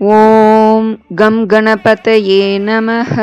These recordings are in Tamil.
ஓம் கம் கணபதயே நமஹ.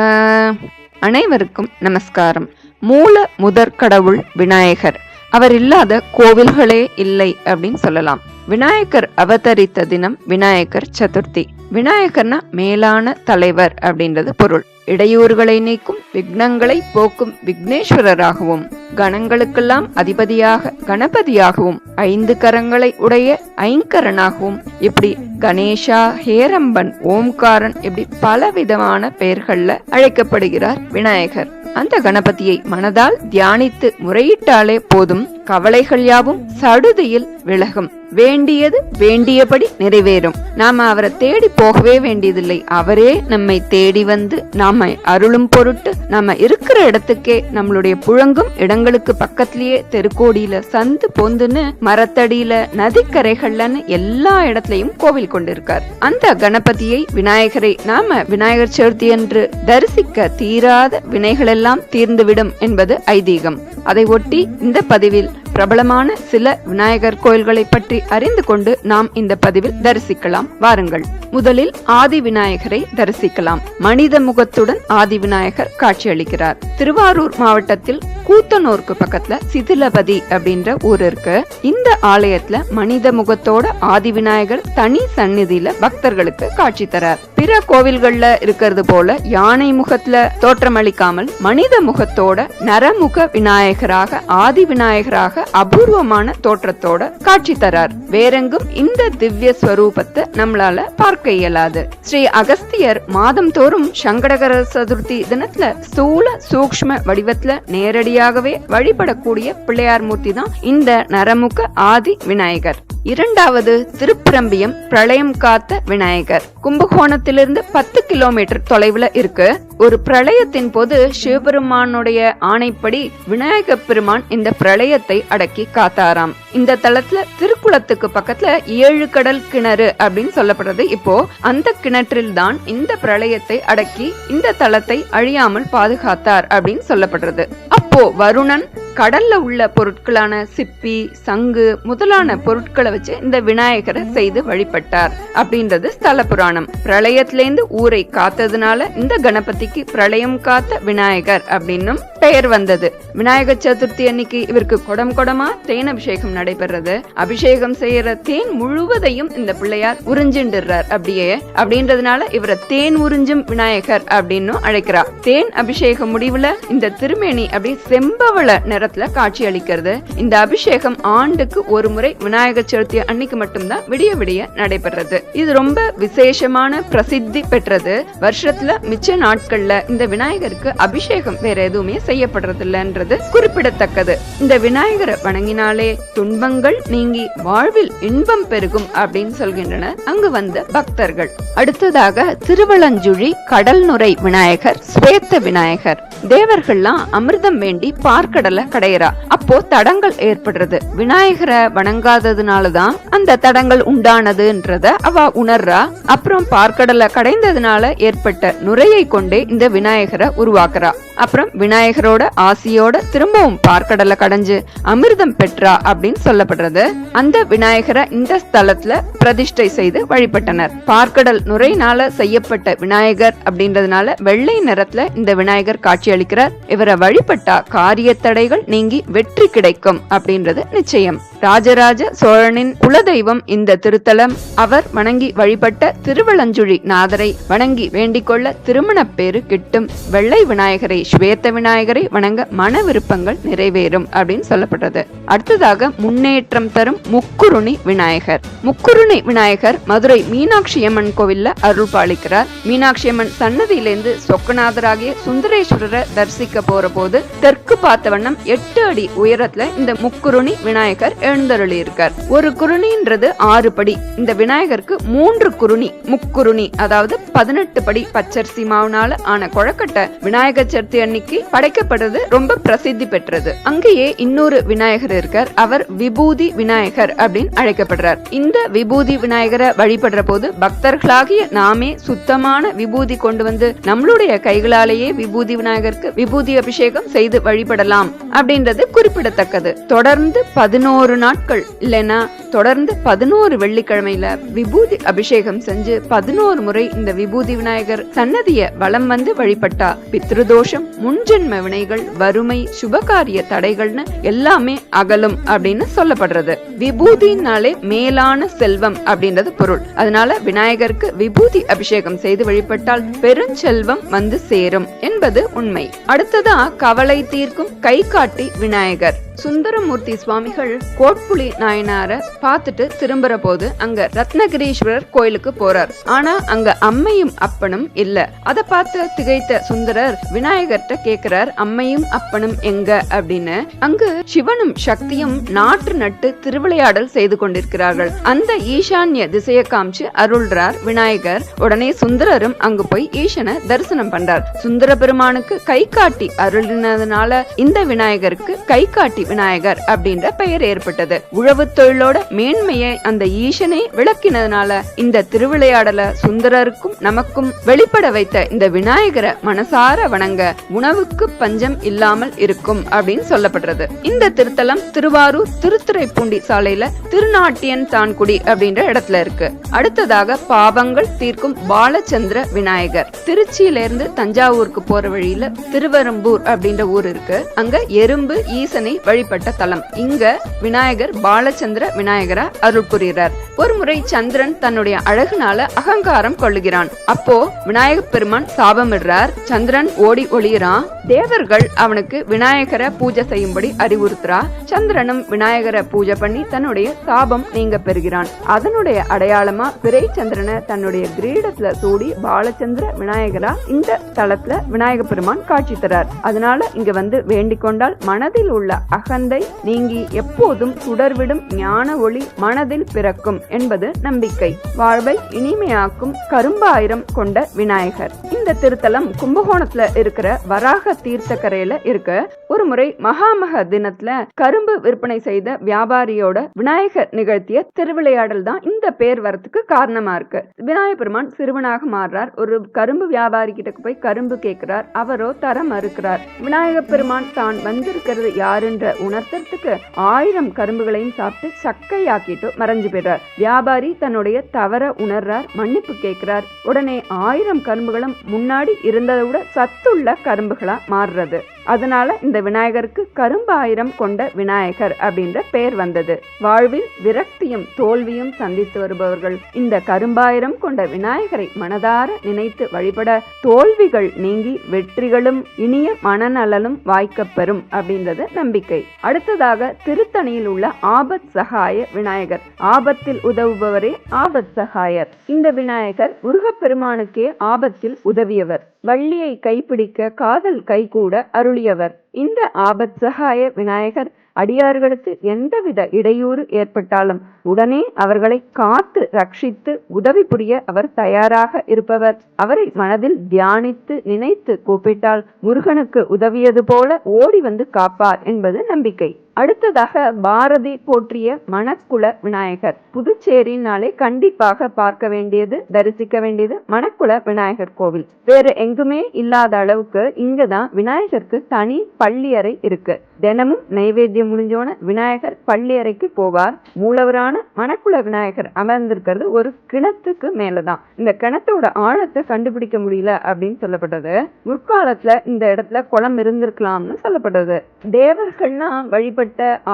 அனைவருக்கும் நமஸ்காரம். மூல முதற் கடவுள் விநாயகர். அவர் இல்லாத கோவில்களே இல்லை அப்படின்னு சொல்லலாம். விநாயகர் அவதரித்த தினம் விநாயகர் சதுர்த்தி. விநாயகர்னா மேலான தலைவர் அப்படின்றது பொருள். இடையூறுகளை நீக்கும், விக்னங்களை போக்கும் விக்னேஸ்வரராகவும், கணங்களுக்கெல்லாம் அதிபதியாக கணபதியாகவும், 5 கரங்களை உடைய ஐங்கரனாகவும், இப்படி கணேஷா, ஹேரம்பன், ஓம்காரன், இப்படி பலவிதமான பெயர்கள்ல அழைக்கப்படுகிறார் விநாயகர். அந்த கணபதியை மனதால் தியானித்து முறையிட்டாலே போதும், கவலைகள் யாவும் சடுதியில் விலகும். வேண்டியது வேண்டியபடி நிறைவேறும். நாம அவரை தேடி போகவே வேண்டியதில்லை. அவரே நம்மை தேடி வந்து நாம அருளும் பொருட்டு நாம இருக்கிற இடத்துக்கே, நம்மளுடைய புழங்கும் இடங்களுக்கு பக்கத்திலேயே, தெருக்கோடியில, சந்து பொந்துன்னு, மரத்தடியில, நதிக்கரைகள்லன்னு எல்லா இடத்துலயும் கோவில் கொண்டிருக்கார். அந்த கணபதியை, விநாயகரை நாம விநாயகர் சதுர்த்தி என்று தரிசிக்க தீராத வினைகள் எல்லாம் தீர்ந்துவிடும் என்பது ஐதீகம். அதை ஒட்டி இந்த பதிவில் பிரபலமான சில விநாயகர் கோயில்களை பற்றி அறிந்து கொண்டு நாம் இந்த பதிவில் தரிசிக்கலாம். வாருங்கள். முதலில் ஆதி விநாயகரை தரிசிக்கலாம். மனித முகத்துடன் ஆதி விநாயகர் காட்சியளிக்கிறார். திருவாரூர் மாவட்டத்தில் கூத்தனூருக்கு பக்கத்துல சிதிலபதி அப்படின்ற ஊர் இருக்கு. இந்த ஆலயத்துல மனித முகத்தோட ஆதி விநாயகர் தனி சந்நிதியில பக்தர்களுக்கு காட்சி தரார். பிற கோவில்கள்ல இருக்கிறது போல யானை முகத்துல தோற்றமளிக்காமல் மனித முகத்தோட நரமுக விநாயகராக, ஆதி விநாயகராக அபூர்வமான தோற்றத்தோட காட்சி தரார். வேறெங்கும் இந்த திவ்ய ஸ்வரூபத்தை நம்மளால பார்க்க இயலாது. ஸ்ரீ அகஸ்தியர் மாதம் தோறும் சங்கடகர சதுர்த்தி தினத்துல ஸ்தூல சூக்ஷ்ம வடிவத்துல நேரடியாகவே வழிபடக்கூடிய பிள்ளையார் மூர்த்தி தான் இந்த நரமுக ஆதி விநாயகர். இரண்டாவது திருப்பிரம்பியம் பிரளயம் காத்த விநாயகர். கும்பகோணத்திலிருந்து 10 கிலோமீட்டர் தொலைவுல இருக்கு. ஒரு பிரளயத்தின் போது சிவபெருமானுடைய ஆணைப்படி விநாயக பெருமான் இந்த பிரளயத்தை அடக்கி காத்தாராம். இந்த தளத்துல திருக்குளத்துக்கு பக்கத்துல 7 கடல் கிணறு அப்படின்னு சொல்லப்படுறது. இப்போ அந்த கிணற்றில் தான் இந்த பிரளயத்தை அடக்கி இந்த தளத்தை அழியாமல் பாதுகாத்தார் அப்படின்னு சொல்லப்படுறது. அப்போ வருணன் கடல்ல உள்ள பொருட்களான சிப்பி, சங்கு முதலான பொருட்களை வச்சு இந்த விநாயகரை செய்து வழிபட்டார் அப்படின்றது ஸ்தல புராணம். பிரளயத்திலேருந்து ஊரை காத்ததுனால இந்த கணபதிக்கு பிரளயம் காத்த விநாயகர் அப்படின்னும் பெயர் வந்தது. விநாயகர் சதுர்த்தி அன்னைக்கு இவருக்கு கொடம் கொடமா தேன் அபிஷேகம் நடைபெறது. அபிஷேகம் செய்யற தேன் முழுவதையும் இந்த பிள்ளையார் உறிஞ்சின்றார் அப்படியே. அப்படின்றதுனால இவரை தேன் உறிஞ்சும் விநாயகர் அப்படின்னு அழைக்கிறார். தேன் அபிஷேகம் முடிவுல இந்த திருமேனி அப்படி செம்பவள நிறத்துல காட்சி அளிக்கிறது. இந்த அபிஷேகம் ஆண்டுக்கு ஒரு முறை விநாயகர் சதுர்த்தி அன்னைக்கு மட்டும்தான் விடிய விடிய நடைபெறது. இது ரொம்ப விசேஷமான பிரசித்தி பெற்றது. வருஷத்துல மிச்ச நாட்கள்ல இந்த விநாயகருக்கு அபிஷேகம் வேற எதுவுமே செய்யப்படுறது இல்லைன்றது குறிப்பிடத்தக்கது. இந்த விநாயகரை வணங்கினாலே துன்பங்கள் நீங்கி வாழ்வில் இன்பம் பெருகும் அப்படின்னு சொல்கின்றனர் அங்கு வந்த பக்தர்கள். அடுத்ததாக திருவலஞ்சுழி கடல் நுரை விநாயகர், ஸ்வேத்த விநாயகர். தேவர்கள்லாம் அமிர்தம் வேண்டி பார்க்கடலை கடையறா. அப்போ தடங்கள் ஏற்படுறது. விநாயகரை வணங்காததுனாலதான் அந்த தடங்கள் உண்டானதுன்றத அவ உணர்றா. அப்புறம் பார்க்கடலை கடைந்ததுனால ஏற்பட்ட நுரையை கொண்டே இந்த விநாயகரை உருவாக்குறா. அப்புறம் விநாயகரோட ஆசியோட திரும்பவும் பார்க்கடலை கடைஞ்சு அமிர்தம் பெற்றா அப்படின்னு சொல்லப்படுறது. அந்த விநாயகரை இந்த ஸ்தலத்துல பிரதிஷ்டை செய்து வழிபட்டனர். பார்க்கடல் நுரையினால செய்யப்பட்ட விநாயகர் அப்படின்றதுனால வெள்ளை நிறத்துல இந்த விநாயகர் காட்சி அளிக்கிறார். இவரை வழிபட்டா காரிய தடைகள் நீங்கி வெற்றி கிடைக்கும் அப்படின்றது நிச்சயம். ராஜராஜ சோழனின் குலதெய்வம் இந்த திருத்தலம். அவர் வணங்கி வழிபட்ட திருவலஞ்சுழி நாதரை வணங்கி வேண்டிக் கொள்ள திருமண பேரு கிட்டும். வெள்ளை விநாயகரை, ஸ்வேத்த விநாயகரை வணங்க மன விருப்பங்கள் நிறைவேறும் அப்படின்னு சொல்லப்பட்டது. அடுத்ததாக முன்னேற்றம் தரும் முக்குருணி விநாயகர். முக்குருணி விநாயகர் மதுரை மீனாட்சி அம்மன் கோவில்ல அருள் பாலிக்கிறார். மீனாட்சி அம்மன் சன்னதியிலிருந்து சொக்கநாதராகிய சுந்தரேஸ்வரரை தரிசிக்க போற போது தெற்கு பார்த்த வண்ணம் 8 அடி உயரத்துல இந்த முக்குருணி விநாயகர் எழுந்தருளி இருக்கார். ஒரு குருணின்றது 6 படி. இந்த விநாயகருக்கு 3 குருணி, முக்குருணி, அதாவது 18 படி பச்சரிசி மாவுனால ஆன கொழக்கட்டை விநாயகர் சதுர்த்தி அன்னைக்கு படைக்கப்படுறது ரொம்ப பிரசித்தி பெற்றது. அங்கேயே இன்னொரு விநாயகர் இருக்கார். அவர் விபூதி விநாயகர் அப்படின்னு அழைக்கப்படுறார். இந்த விபூதி விநாயகரை வழிபடுற போது பக்தர்களாகிய நாமே சுத்தமான விபூதி கொண்டு வந்து நம்மளுடைய கைகளாலேயே விபூதி விநாயகருக்கு விபூதி அபிஷேகம் செய்து வழிபடலாம் அப்படின்றது குறிப்பிடத்தக்கது. தொடர்ந்து 11 நாட்கள் இல்லைன்னா தொடர்ந்து 11 வெள்ளிக்கிழமையில விபூதி அபிஷேகம் செஞ்சு 11 முறை இந்த விபூதி விநாயகர் சன்னதிய வலம் வந்து வழிபட்டா பித்ருதோஷம், முன்ஜென்ம வினைகள், வறுமை, சுபகாரிய தடைகள்னு எல்லாமே அகலும் அப்படின்னு சொல்லப்படுறது. விபூதினாலே மேலான செல்வம் அப்படின்றது பொருள். அதனால விநாயகருக்கு விபூதி அபிஷேகம் செய்து வழிபட்டால் பெருஞ்செல்வம் வந்து சேரும் என்பது உண்மை. அடுத்ததா கவலை தீர்க்கும் கை காட்டி விநாயகர். சுந்தரமூர்த்தி சுவாமிகள் கோட்புலி நாயனார பார்த்துட்டு திரும்புற போது அங்க ரத்னகிரீஸ்வரர் கோயிலுக்கு போறார். ஆனா அங்க அம்மையும் அப்பனும் இல்ல. அத பார்த்து திகைத்த சுந்தரர் விநாயகர்ட்ட கேக்குறார், அம்மையும் அப்பனும் எங்க அப்படின்னு. அங்கு சிவனும் சக்தியும் நாற்று நட்டு திருவிளையாடல் செய்து கொண்டிருக்கிறார்கள். அந்த ஈசான்ய திசையை காமிச்சு அருள்றார் விநாயகர். உடனே சுந்தரரும் அங்கு போய் ஈசனை தரிசனம் பண்றார். சுந்தர பெருமானுக்கு கை காட்டி அருளினதுனால இந்த விநாயகருக்கு கை காட்டி விநாயகர் அப்படின்ற பெயர் ஏற்பட்டது. உழவு தொழிலோட மேன்மையை அந்த ஈசனை விளக்கினதுனால இந்த திருவிளையாடல சுந்தரருக்கும் நமக்கும் வெளிப்பட வைத்த இந்த விநாயகரை மனசார வணங்க உணவுக்கு பஞ்சம் இல்லாமல் இருக்கும் அப்படின்னு சொல்லப்படுறது. இந்த திருத்தலம் திருவாரூர் திருத்துறைப்பூண்டி சாலையில திருநாட்டியன் தான்குடி அப்படின்ற இடத்துல இருக்கு. அடுத்ததாக பாவங்கள் தீர்க்கும் பாலச்சந்திர விநாயகர். திருச்சியில இருந்து தஞ்சாவூருக்கு போற வழியில திருவெரும்பூர் அப்படின்ற ஊர் இருக்கு. அங்க எறும்பு ஈசனை வழிபட்ட தலம். இங்க விநாயகர் பாலச்சந்திர விநாயகரா அருள் புரிகிறார். ஒரு முறை சந்திரன் தன்னுடைய அழகுனால அகங்காரம் கொள்ளுகிறான். அப்போ விநாயகர் பெருமான் சாபமிடுறார். சந்திரன் ஓடி ஒளிகிறான். தேவர்கள் அவனுக்கு விநாயகரை பூஜை செய்யும்படி அறிவுறுத்துறா. சந்திரனும் விநாயகரை பூஜை பண்ணி தன்னுடைய சாபம் நீங்க பெறுகிறான். அதனுடைய அடையாளமா பிறை சந்திரனை தன்னுடைய கிரீடத்துல சூடி பாலச்சந்திர விநாயகரா இந்த தலத்துல விநாயகர் பெருமான் காட்சி தரார். அதனால இங்க வந்து வேண்டிக் கொண்டால் மனதில் உள்ள அகந்தை நீங்கி எப்போதும் சுடர்விடும் ஞான ஒளி மனதில் பிறக்கும் என்பது நம்பிக்கை. வாழ்வை இனிமையாக்கும் கரும்பாயிரம் கொண்ட விநாயகர். இந்த திருத்தலம் கும்பகோணத்துல இருக்கிற வராக தீர்த்த கரையில இருக்கு. ஒரு முறை மகாமக தினத்துல கரும்பு விற்பனை செய்த வியாபாரியோட விநாயகர் நிகழ்த்திய திருவிளையாடல் தான் இந்த பேர் வரத்துக்கு காரணமா இருக்கு. விநாயகர் பெருமான் சிறுவனாக மாறுறார். ஒரு கரும்பு வியாபாரி கிட்ட போய் கரும்பு கேட்கிறார். அவரோ தர மறுக்கிறார். விநாயகர் பெருமான் தான் வந்திருக்கிறது யாருன்ற உணர்த்தறதுக்கு 1000 கரும்புகளையும் சாப்பிட்டு சக்கையாக்கிட்டு மறைஞ்சு போயிடுறார். வியாபாரி தன்னுடைய தவற உணர்றார், மன்னிப்பு கேட்கிறார். உடனே 1000 கரும்புகளும் முன்னாடி இருந்ததை விட சத்துள்ள கரும்புகளா மாறுறது. அதனால இந்த விநாயகருக்கு கரும்பாயிரம் கொண்ட விநாயகர் அப்படின்ற பெயர் வந்தது. வாழ்வில் விரக்தியும் தோல்வியும் சந்தித்து வருபவர்கள் இந்த கரும்பாயிரம் கொண்ட விநாயகரை மனதார நினைத்து வழிபட தோல்விகள் நீங்கி வெற்றிகளும் இனிய மனநலனும் வாய்க்கப்பெறும் அப்படின்றது நம்பிக்கை. அடுத்ததாக திருத்தணியில் உள்ள ஆபத் சகாய விநாயகர். ஆபத்தில் உதவுபவரே ஆபத் சகாயர். இந்த விநாயகர் முருகப்பெருமானுக்கே ஆபத்தில் உதவியவர். வள்ளியை கைப்பிடிக்க காதல் கைகூட அருளியவர். இந்த ஆபத் சகாய விநாயகர் அடியார்களுக்கு எந்தவித இடையூறு ஏற்பட்டாலும் உடனே அவர்களை காத்து ரட்சித்து உதவி புரிய அவர் தயாராக இருப்பவர். அவரை மனதில் தியானித்து நினைத்து கூப்பிட்டால் முருகனுக்கு உதவியது போல ஓடி வந்து காப்பார் என்பது நம்பிக்கை. அடுத்ததாக பாரதி போற்றிய மணக்குள விநாயகர். புதுச்சேரினாலே கண்டிப்பாக பார்க்க வேண்டியது, தரிசிக்க வேண்டியது மணக்குள விநாயகர் கோவில். வேற எங்குமே இல்லாத அளவுக்கு இங்கதான் விநாயகருக்கு தனி பள்ளியறை இருக்கு. தினமும் நைவேத்தியம் முடிஞ்சோன விநாயகர் பள்ளியறைக்கு போவார். மூலவரான மணக்குள விநாயகர் அமர்ந்திருக்கிறது ஒரு கிணத்துக்கு மேலதான். இந்த கிணத்தோட ஆழத்தை கண்டுபிடிக்க முடியல அப்படின்னு சொல்லப்பட்டது. முற்காலத்துல இந்த இடத்துல குளம் இருந்திருக்கலாம்னு சொல்லப்பட்டது. தேவர்கள்னா வழிபட்ட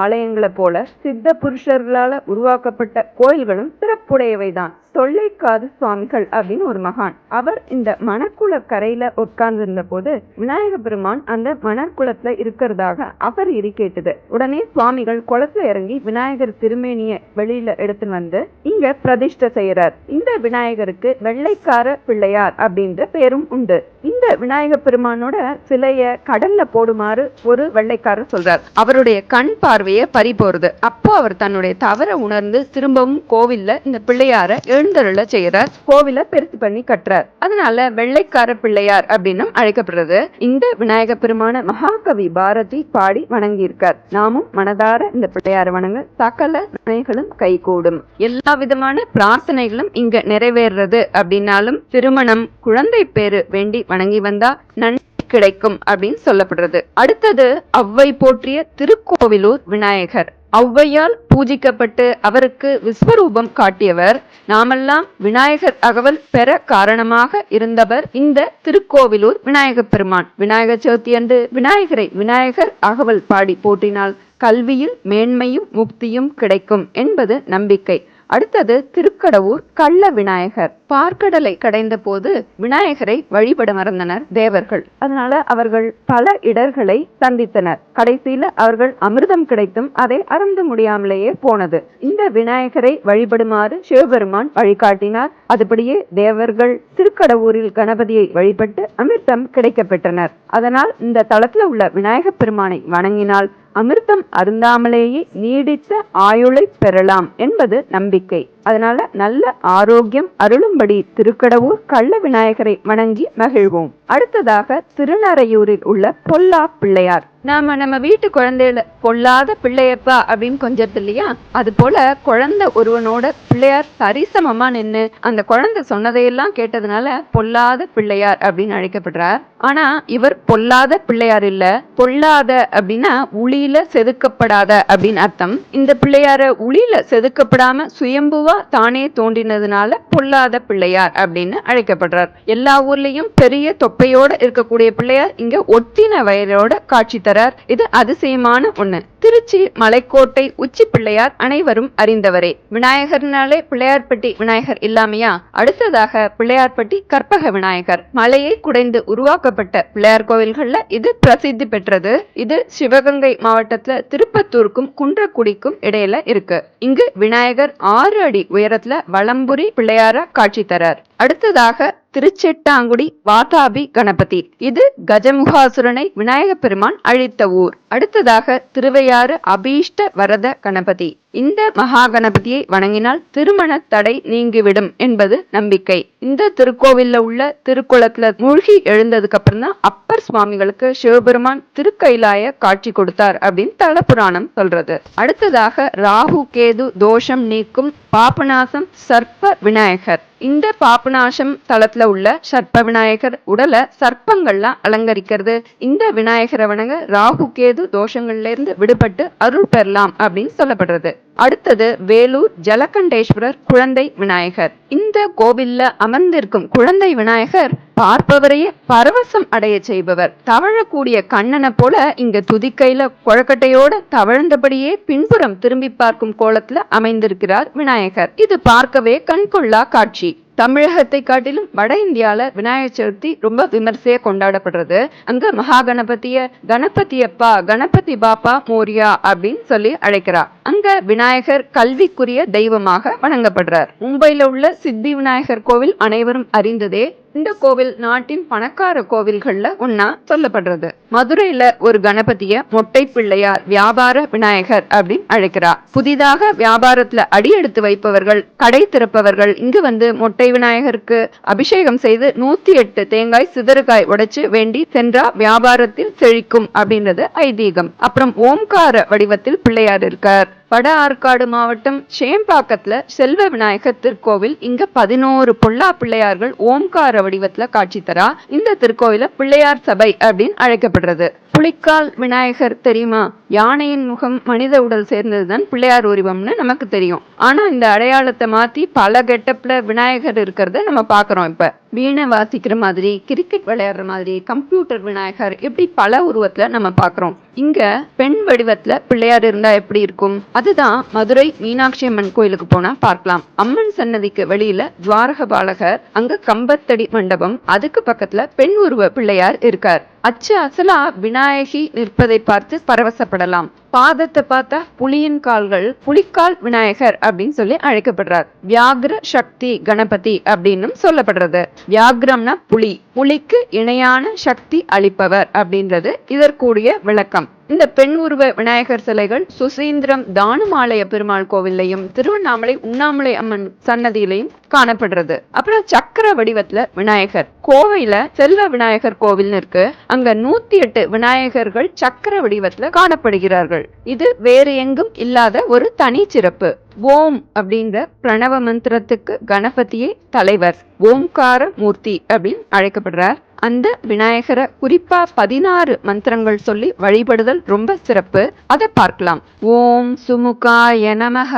ஆலயங்களை போல சித்த புருஷர்களால உருவாக்கப்பட்ட கோயில்களும் சிறப்புடையவைதான். தொல்லைக்காது சுவாமிகள் அப்படின்னு ஒரு மகான், அவர் இந்த மணக்குள கரையில உட்கார்ந்து இருந்த போது விநாயகர் பெருமான் அந்த மணற்குளத்துல இருக்கிறதாக அவர் இடி கேட்டது. உடனே சுவாமிகள் குளத்துல இறங்கி விநாயகர் திருமேனிய வெளியில எடுத்துன்னு வந்து இங்க பிரதிஷ்டை செய்யறார். இந்த விநாயகருக்கு வெள்ளைக்கார பிள்ளையார் அப்படின்ற பேரும் உண்டு. இந்த விநாயகர் பெருமானோட சிலைய கடல்ல போடுமாறு ஒரு வெள்ளைக்காரர் சொல்றார். அவருடைய கண் பார்வையை பறி போறது. அப்போ அவர் தன்னுடைய தவற உணர்ந்து திரும்பவும் கோவில்ல இந்த பிள்ளையார எழுந்தருள செய்யறார். கோவில பெருசு பண்ணி கட்டுறார். அதனால வெள்ளைக்கார பிள்ளையார் அப்படின்னு அழைக்கப்படுறது. இந்த விநாயகர் பெருமான மகாகவி பாரதி பாடி வணங்கி இருக்கார். நாமும் மனதார இந்த பிள்ளையார வணங்க சகல நன்மைகளும் கைகூடும். எல்லா விதமான பிரார்த்தனைகளும் இங்க நிறைவேறது அப்படின்னாலும் திருமணம், குழந்தை பேரு வேண்டி வணங்கி வந்தா நன்மை கிடைக்கும் அப்படின்னு சொல்லப்படுறது. அடுத்தது அவ்வை போற்றிய திருக்கோவிலூர் விநாயகர். ஔவையால் பூஜிக்கப்பட்டு அவருக்கு விஸ்வரூபம் காட்டியவர். நாமெல்லாம் விநாயகர் அகவல் பெற காரணமாக இருந்தவர் இந்த திருக்கோவிலூர் விநாயகப் பெருமான். விநாயகர் சதுர்த்தி அன்று விநாயகரை விநாயகர் அகவல் பாடி போற்றினால் கல்வியில் மேன்மையும் முக்தியும் கிடைக்கும் என்பது நம்பிக்கை. அடுத்தது திருக்கடவூர் கள்ள விநாயகர். பார்க்கடலை கடைந்த போது விநாயகரை வழிபட மறந்தனர் தேவர்கள். அதனால அவர்கள் பல இடர்களை சந்தித்தனர். கடைசியில அவர்கள் அமிர்தம் கிடைத்தும் அதை அருந்த முடியாமலேயே போனது. இந்த விநாயகரை வழிபடுமாறு சிவபெருமான் வழிகாட்டினார். அதுபடியே தேவர்கள் திருக்கடவூரில் கணபதியை வழிபட்டு அமிர்தம் கிடைக்கப்பெற்றனர். அதனால் இந்த தளத்துல உள்ள விநாயகப் பெருமானை வணங்கினால் அமிர்தம் அருந்தாமலேயே நீடித்த ஆயுளை பெறலாம் என்பது நம்பிக்கை. அதனால நல்ல ஆரோக்கியம் அருளும்படி திருக்கடவூர் கள்ள விநாயகரை வணங்கி மகிழ்வோம். அடுத்ததாக திருநறையூரில் உள்ள பொல்லா பிள்ளையார். நம்ம வீட்டு குழந்தையில பொல்லாத பிள்ளையப்பா அப்படின்னு கொஞ்சம் இல்லையா, அது போல குழந்தை ஒருவனோட பிள்ளையார் சரிசமமா நின்று அந்த குழந்தை சொன்னதையெல்லாம் கேட்டதுனால பொல்லாத பிள்ளையார் அப்படின்னு அழைக்கப்படுறார். ஆனா இவர் பொல்லாத பிள்ளையார் இல்ல, பொல்லாத அப்படின்னா உளியில செதுக்கப்படாத அப்படின்னு அர்த்தம். இந்த பிள்ளையார உளியில செதுக்கப்படாம சுயம்புவா தானே தோன்றினதுனால பொல்லாத பிள்ளையார் அப்படின்னு அழைக்கப்படுறார். எல்லா ஊர்லயும் பெரிய தொப்பையோட இருக்கக்கூடிய பிள்ளையார் இங்க ஒட்டின வயலோட காட்சி தரார். இது அதிசயமான ஒண்ணு. திருச்சி மலைக்கோட்டை உச்சி பிள்ளையார் அனைவரும் அறிந்தவரே. விநாயகர்னாலே பிள்ளையார்பட்டி விநாயகர் இல்லாமையா? அடுத்ததாக பிள்ளையார்பட்டி கற்பக விநாயகர். மலையை குடைந்து உருவாக்கப்பட்ட பிள்ளையார் கோவில்கள்ல இது பிரசித்தி பெற்றது. இது சிவகங்கை மாவட்டத்துல திருப்பத்தூருக்கும் குன்றக்குடிக்கும் இடையில இருக்கு. இங்கு விநாயகர் 6 அடி உயரத்துல வலம்புரி பிள்ளையார காட்சி தரார். அடுத்ததாக திருச்செட்டாங்குடி வாதாபி கணபதி. இது கஜமுகாசுரனை விநாயக பெருமான் அழித்த ஊர். அடுத்ததாக திருவையாறு அபீஷ்ட வரத கணபதி. இந்த மகா கணபதியை வணங்கினால் திருமண தடை நீங்கிவிடும் என்பது நம்பிக்கை. இந்த திருக்கோவில்ல உள்ள திருக்குளத்துல மூழ்கி எழுந்ததுக்கு அப்புறம் தான் அப்பர் சுவாமிகளுக்கு சிவபெருமான் திருக்கைலாய காட்சி கொடுத்தார் அப்படின்னு தல புராணம் சொல்றது. அடுத்ததாக ராகு கேது தோஷம் நீக்கும் பாபநாசம் சர்ப்ப விநாயகர். இந்த பாபநாசம் தளத்துல உள்ள சர்ப்ப விநாயகர் உடலை சர்ப்பங்கள்லாம் அலங்கரிக்கிறது. இந்த விநாயகரை வணங்க ராகு கேது தோஷங்கள்ல இருந்து விடுபட்டு அருள் பெறலாம் அப்படின்னு சொல்லப்படுறது. அடுத்தது வேலூர் ஜலகண்டேஸ்வரர் குழந்தை விநாயகர். இந்த கோவில்ல அமர்ந்திருக்கும் குழந்தை விநாயகர் பார்ப்பவரையே பரவசம் அடைய செய்பவர். தவழக்கூடிய கண்ணனை போல இங்க துதிக்கையில கொழக்கட்டையோட தவழ்ந்தபடியே பின்புறம் திரும்பி பார்க்கும் கோலத்துல அமைந்திருக்கிறார் விநாயகர். இது பார்க்கவே கண்கொள்ளா காட்சி. தமிழகத்தை காட்டிலும் வட இந்தியால விநாயகர் சதுர்த்தி ரொம்ப விமர்சையா கொண்டாடப்படுறது. அங்க மகா கணபதிய கணபதியப்பா கணபதி பாப்பா மோரியா அப்படின்னு சொல்லி அழைக்கிறார். அங்க விநாயகர் கல்விக்குரிய தெய்வமாக வணங்கப்படுறார். மும்பையில உள்ள சித்தி விநாயகர் கோவில் அனைவரும் அறிந்ததே. இந்த கோவில் நாட்டின் பணக்கார கோவில்கள்ல ஒன்னா சொல்லப்படுறது. மதுரையில ஒரு கணபதிய மொட்டை பிள்ளையார் வியாபார விநாயகர் அப்படின்னு அழைக்கிறார். புதிதாக வியாபாரத்துல அடியெடுத்து வைப்பவர்கள், கடை திறப்பவர்கள் இங்கு வந்து மொட்டை விநாயகருக்கு அபிஷேகம் செய்து 108 தேங்காய் சிதறுகாய் உடைச்சு வேண்டி சென்றா வியாபாரத்தில் செழிக்கும் அப்படின்றது ஐதீகம். அப்புறம் ஓம்கார வடிவத்தில் பிள்ளையார் இருக்கார். வட ஆற்காடு மாவட்டம் சேம்பாக்கத்துல செல்வ விநாயகர் திருக்கோவில். இங்க 11 பொல்லா பிள்ளையார்கள் ஓம்கார வடிவத்துல காட்சி தரா. இந்த திருக்கோவில பிள்ளையார் சபை அப்படின்னு அழைக்கப்படுறது. புலிக்கால் விநாயகர் தெரியுமா? யானையின் முகம் மனித உடல் சேர்ந்ததுதான் பிள்ளையார் உருவம்னு நமக்கு தெரியும். ஆனா இந்த அடையாளத்தை மாத்தி பல கெட்டப்ல விநாயகர் இருக்கிறத நம்ம பாக்குறோம். இப்ப வீணை வாசிக்கிற மாதிரி, கிரிக்கெட் விளையாடுற மாதிரி, கம்ப்யூட்டர் விநாயகர், இப்படி பல உருவத்துல நம்ம பாக்குறோம். இங்க பெண் வடிவத்துல பிள்ளையார் இருந்தா எப்படி இருக்கும்? அதுதான் மதுரை மீனாட்சி அம்மன் கோயிலுக்கு போனா பார்க்கலாம். அம்மன் சன்னதிக்கு வெளியில துவாரக பாலகர், அங்க கம்பத்தடி மண்டபம், அதுக்கு பக்கத்துல பெண் உருவ பிள்ளையார் இருக்கார். அச்சு அசலா விநாயகி நிற்பதை பார்த்து பரவசப்படலாம். பாதத்தை பார்த்தா புலியின் கால்கள், புலிக்கால் விநாயகர் அப்படின்னு சொல்லி அழைக்கப்படுறார். வியாகிர சக்தி கணபதி அப்படின்னு சொல்லப்படுறது. வியாகிரம்னா புலி, புலிக்கு இணையான சக்தி அளிப்பவர் அப்படின்றது இதற்குரிய விளக்கம். இந்த பெண் உருவ விநாயகர் சிலைகள் சுசீந்திரம் தானுமாலய பெருமாள் கோவில்லையும் திருவண்ணாமலை உண்ணாமலை அம்மன் சன்னதியிலையும் காணப்படுறது. அப்புறம் சக்கர வடிவத்துல விநாயகர். கோவையில செல்வ விநாயகர் கோவில் இருக்கு. அங்க 108 விநாயகர்கள் சக்கர வடிவத்துல காணப்படுகிறார்கள். இது வேறு எங்கும் இல்லாத ஒரு தனி சிறப்பு. ஓம் அப்படின்ற பிரணவ மந்திரத்துக்கு கணபதியே தலைவர், ஓம்கார மூர்த்தி அப்படின்னு அழைக்கப்படுறார். அந்த விநாயகரை குறிப்பா 16 மந்திரங்கள் சொல்லி வழிபடுதல் ரொம்ப சிறப்பு. அதை பார்க்கலாம். ஓம் சுமுகாய நமஹ,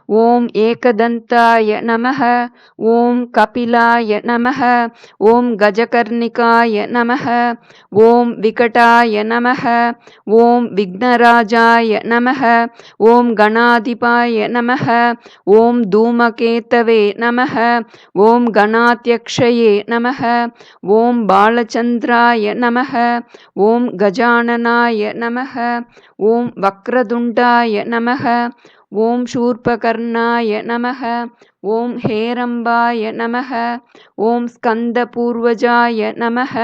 ஓம் ஏகதந்தாய நமஹ, ஓம் கபிலாய நமஹ, ஓம் கஜகர்ணிகாய நமஹ, ஓம் விகடாய நமஹ, ஓம் விக்னராஜாய நமஹ, ஓம் கணாதிபாய நமஹ, ஓம் தூமகேதவே நமஹ, ஓம் கணாத்யக்ஷயே நமஹ, ஓம் பாலச்சந்திராய நமஹ, ஓம் கஜானனாய நமஹ, ஓம் வக்ரதுண்டாய நமஹ, ஓம் சூர்பகர்ணாய நமஹ, ஓம் ஹேரம்பாய நமஹ, ஓம் ஸ்கந்த பூர்வஜாய நமஹ.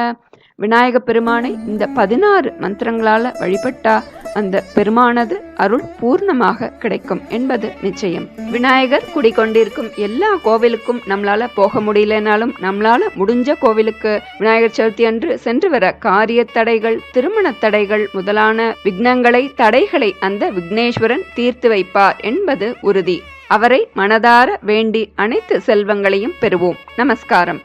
விநாயக பெருமானை இந்த 16 மந்திரங்களால வழிபட்டா அந்த பெருமானது அருள் பூர்ணமாக கிடைக்கும் என்பது நிச்சயம். விநாயகர் குடிக்கொண்டிருக்கும் எல்லா கோவிலுக்கும் நம்மளால போக முடியலனாலும் நம்மளால முடிஞ்ச கோவிலுக்கு விநாயகர் சதுர்த்தி அன்று சென்று வர காரிய தடைகள், திருமண தடைகள் முதலான விக்னங்களை, தடைகளை அந்த விக்னேஸ்வரன் தீர்த்து வைப்பார் என்பது உறுதி. அவரை மனதார வேண்டி அனைத்து செல்வங்களையும் பெறுவோம். நமஸ்காரம்.